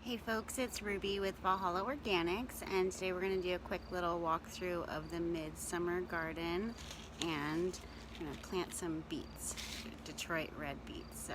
Hey folks, it's Ruby with Valhalla Organics, and today we're going to do a quick little walkthrough of the Midsummer garden, and I'm going to plant some beets, Detroit red beets, so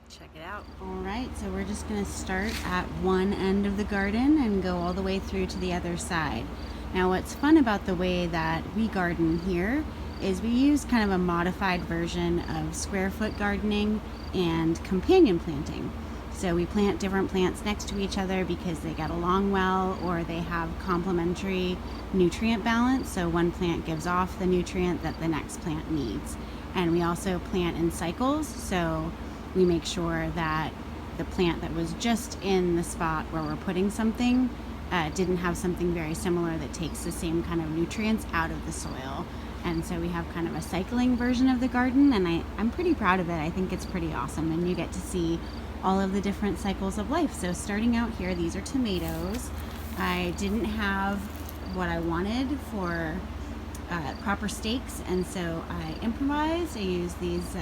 check it out. Alright, so we're just going to start at one end of the garden and go all the way through to the other side. Now what's fun about the way that we garden here is we use kind of a modified version of square foot gardening and companion planting. So we plant different plants next to each other because they get along well, or they have complementary nutrient balance. So one plant gives off the nutrient that the next plant needs. And we also plant in cycles, so we make sure that the plant that was just in the spot where we're putting something didn't have something very similar that takes the same kind of nutrients out of the soil. And so we have kind of a cycling version of the garden, and I'm pretty proud of it. I think it's pretty awesome, and you get to see all of the different cycles of life. So starting out here, these are tomatoes. I didn't have what I wanted for proper stakes, and so I improvised. I used these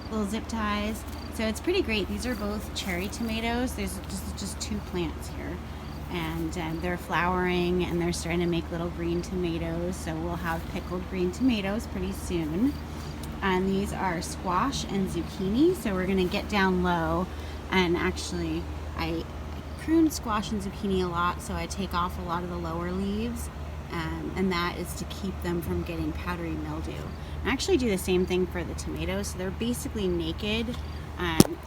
little zip ties. So it's pretty great. These are both cherry tomatoes. There's just two plants here, and they're flowering and they're starting to make little green tomatoes. So we'll have pickled green tomatoes pretty soon. And these are squash and zucchini. So we're gonna get down low, and actually I prune squash and zucchini a lot, so I take off a lot of the lower leaves, and that is to keep them from getting powdery mildew. I actually do the same thing for the tomatoes. So they're basically naked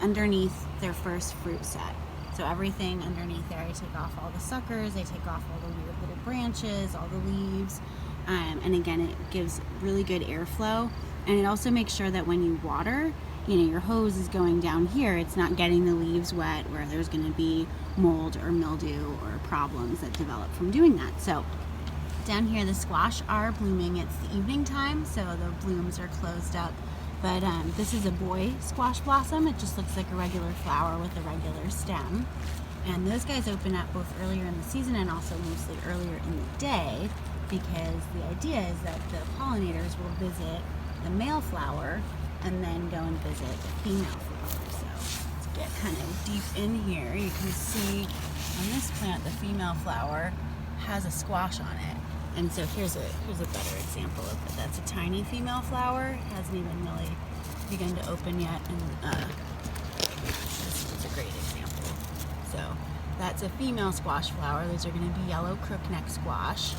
underneath their first fruit set. So everything underneath there, I take off all the suckers, I take off all the weird little branches, all the leaves, and again, it gives really good airflow, and it also makes sure that when you water, your hose is going down here, it's not getting the leaves wet where there's going to be mold or mildew or problems that develop from doing that. So down here, the squash are blooming. It's the evening time, so the blooms are closed up. But this is a boy squash blossom. It just looks like a regular flower with a regular stem. And those guys open up both earlier in the season and also mostly earlier in the day, because the idea is that the pollinators will visit the male flower and then go and visit the female flower. So let's get kind of deep in here. You can see on this plant, the female flower has a squash on it. And so here's a better example of it. That's a tiny female flower. It hasn't even really begun to open yet. And this is a great example. So that's a female squash flower. Those are going to be yellow crookneck squash.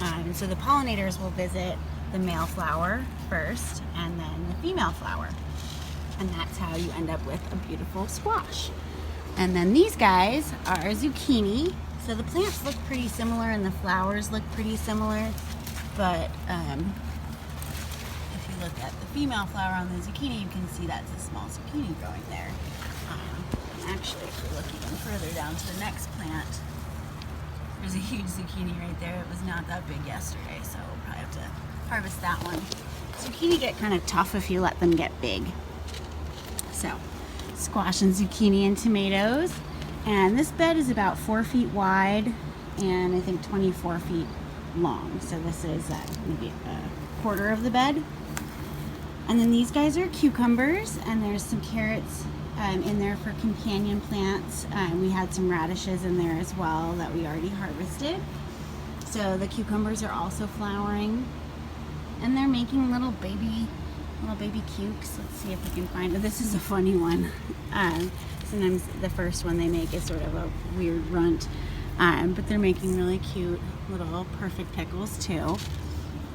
And so the pollinators will visit the male flower first, and then the female flower. And that's how you end up with a beautiful squash. And then these guys are zucchini. So the plants look pretty similar and the flowers look pretty similar, but if you look at the female flower on the zucchini, you can see that's a small zucchini growing there. Actually, if we look even further down to the next plant, there's a huge zucchini right there. It was not that big yesterday, so we'll probably have to harvest that one. Zucchini get kind of tough if you let them get big. So, squash and zucchini and tomatoes. And this bed is about 4 feet wide and I think 24 feet long. So this is maybe a quarter of the bed. And then these guys are cucumbers, and there's some carrots in there for companion plants. We had some radishes in there as well that we already harvested. So the cucumbers are also flowering, and they're making little baby cukes. Let's see if we can find it. This is a funny one. Sometimes the first one they make is sort of a weird runt, but they're making really cute little perfect pickles too.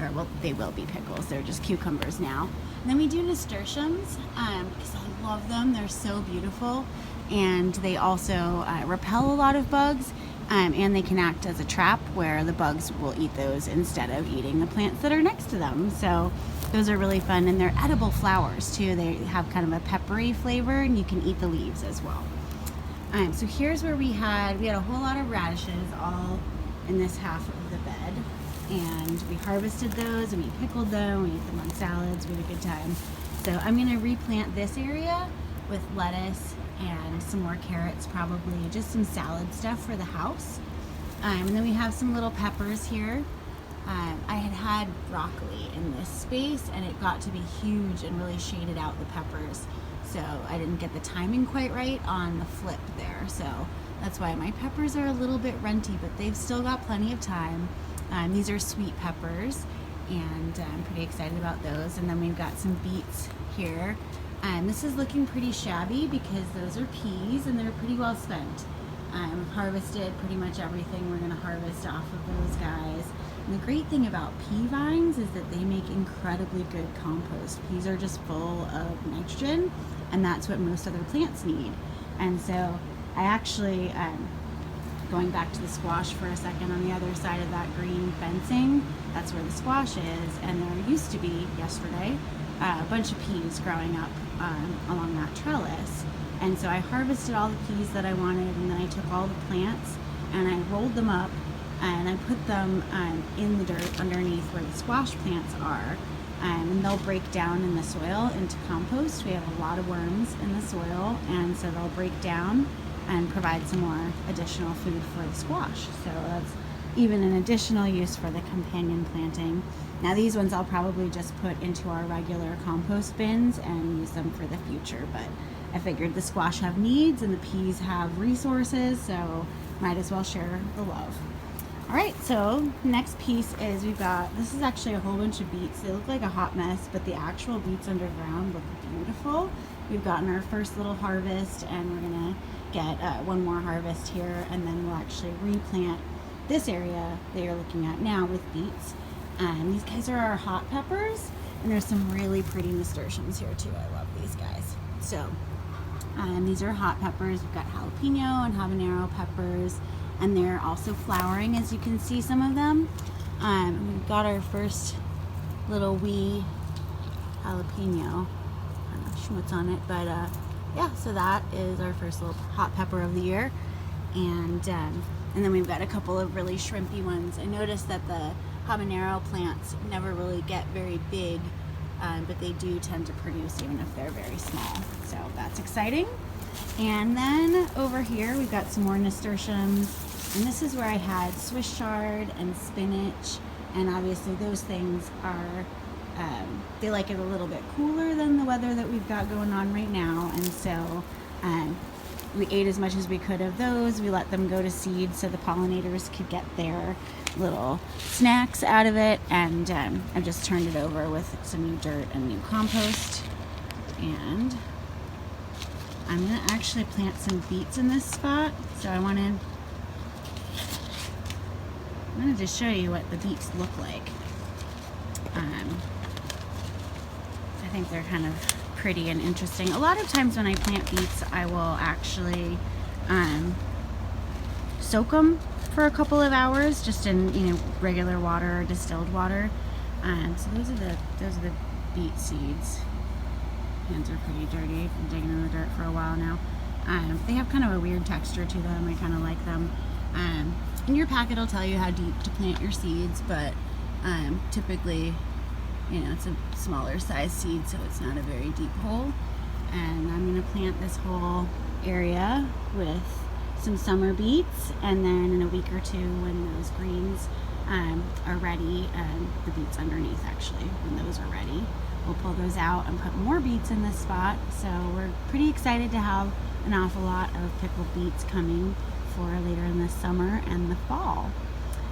Or, well, they will be pickles. They're just cucumbers now. And then we do nasturtiums because I love them. They're so beautiful, and they also repel a lot of bugs, and they can act as a trap where the bugs will eat those instead of eating the plants that are next to them. So those are really fun, and they're edible flowers too. They have kind of a peppery flavor, and you can eat the leaves as well. So here's where we had a whole lot of radishes all in this half of the bed, and we harvested those and we pickled them, we ate them on salads, we had a good time. So I'm going to replant this area with lettuce and some more carrots, probably just some salad stuff for the house. And then we have some little peppers here. I had broccoli in this space, and it got to be huge and really shaded out the peppers. So I didn't get the timing quite right on the flip there. So That's why my peppers are a little bit renty, but they've still got plenty of time. These are sweet peppers, and I'm pretty excited about those. And then we've got some beets here. This is looking pretty shabby because those are peas and they're pretty well spent. We've harvested pretty much everything we're going to harvest off of those guys. And the great thing about pea vines is that they make incredibly good compost. Peas are just full of nitrogen, and that's what most other plants need. And so I actually, going back to the squash for a second, on the other side of that green fencing, that's where the squash is, and there used to be, yesterday, a bunch of peas growing up along that trellis. And so I harvested all the peas that I wanted, and then I took all the plants and I rolled them up and I put them in the dirt underneath where the squash plants are, and they'll break down in the soil into compost. We have a lot of worms in the soil, and so they'll break down and provide some more additional food for the squash. So that's even an additional use for the companion planting. Now these ones I'll probably just put into our regular compost bins and use them for the future, but I figured the squash have needs and the peas have resources, so might as well share the love. All right, so next piece is this is actually a whole bunch of beets. They look like a hot mess, but the actual beets underground look beautiful. We've gotten our first little harvest, and we're gonna get one more harvest here, and then we'll actually replant this area that you're looking at now with beets. These guys are our hot peppers, and there's some really pretty nasturtiums here too. I love these guys. So these are hot peppers. We've got jalapeno and habanero peppers, and they're also flowering, as you can see some of them. We've got our first little wee jalapeno. I'm not sure what's on it, but yeah, so that is our first little hot pepper of the year. And then we've got a couple of really shrimpy ones. I noticed that the habanero plants never really get very big, but they do tend to produce even if they're very small. So that's exciting. And then over here we've got some more nasturtiums, and this is where I had Swiss chard and spinach, and obviously those things are they like it a little bit cooler than the weather that we've got going on right now, and so we ate as much as we could of those. We let them go to seed so the pollinators could get their little snacks out of it, and I've just turned it over with some new dirt and new compost. And I'm gonna actually plant some beets in this spot. So I'm gonna just show you what the beets look like. I think they're kind of pretty and interesting. A lot of times when I plant beets, I will actually soak them for a couple of hours, just in regular water or distilled water. So those are the beet seeds. Hands are pretty dirty. I've been digging in the dirt for a while now. They have kind of a weird texture to them. I kind of like them. And your packet will tell you how deep to plant your seeds, but typically, it's a smaller size seed, so it's not a very deep hole. And I'm going to plant this whole area with some summer beets, and then in a week or two, when those greens are ready, the beets underneath actually, when those are ready, we'll pull those out and put more beets in this spot. So we're pretty excited to have an awful lot of pickled beets coming for later in the summer and the fall.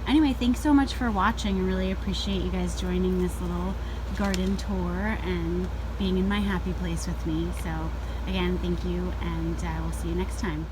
Anyway, thanks so much for watching. I really appreciate you guys joining this little garden tour and being in my happy place with me. So again, thank you, and we'll see you next time.